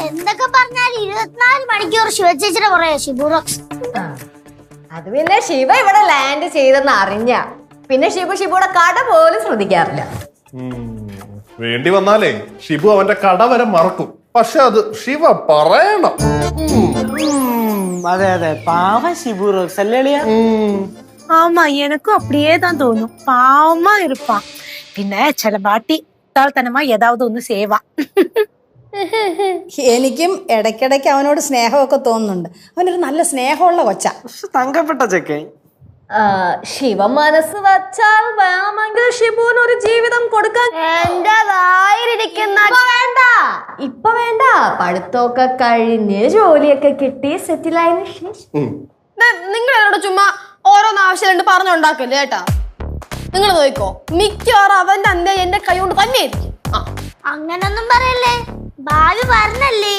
എന്തൊക്കെ പറഞ്ഞാൽ 24 മണിക്കൂർ ശിവചേച്ചിയുടെ പറയാ ഷിബുറോക്സ്. അത് പിന്നെ ശിവ ഇവിടെ ലാൻഡ് ചെയ്തെന്ന് അറിഞ്ഞ പിന്നെ ഷിബുടെ കട പോലും ശ്രദ്ധിക്കാറില്ല. വേണ്ടി വന്നാലേ ഷിബു അവന്റെ കട വരെ മറക്കും. പക്ഷെ അത് ശിവ പറയണം. അതെ അതെ, പാവ ഷിബു റോക്സ് അല്ലേ? ஆமா, எனக்கும் அப்படியே தான் தோணும். பாவமா இருப்பான். பின்ன சில பாட்டி താഴ്ത്തനമാ ഏതാവത് ഒന്ന് സേവാ. എനിക്കും ഇടയ്ക്കിടയ്ക്ക് അവനോട് സ്നേഹമൊക്കെ തോന്നുന്നുണ്ട്. അവനൊരു നല്ല സ്നേഹമുള്ള കൊച്ച. തങ്കപ്പെട്ട ചെക്കൻ. ശിവ മനസ്സ് വച്ചാൽ വേണമെങ്കിൽ ഷിബുവിന് ഒരു ജീവിതം കൊടുക്കാൻ. ഇപ്പൊ വേണ്ട, പഠിത്തമൊക്കെ കഴിഞ്ഞ് ജോലിയൊക്കെ കിട്ടി സെറ്റിലായതിനു ശേഷം. നിങ്ങൾ എന്നോട് ചുമ്മാ ഓരോന്ന് ആവശ്യമുണ്ട് പറഞ്ഞുണ്ടാക്കല്ലേ ഏട്ടാ. നിങ്ങൾ നോക്കോ, മിക്കവാറും അവന്റെ അന്ത്യ എന്റെ കൈ കൊണ്ട് തന്നെയായിരിക്കും. അങ്ങനൊന്നും പറയല്ലേ, ഭാവി പറഞ്ഞല്ലേ.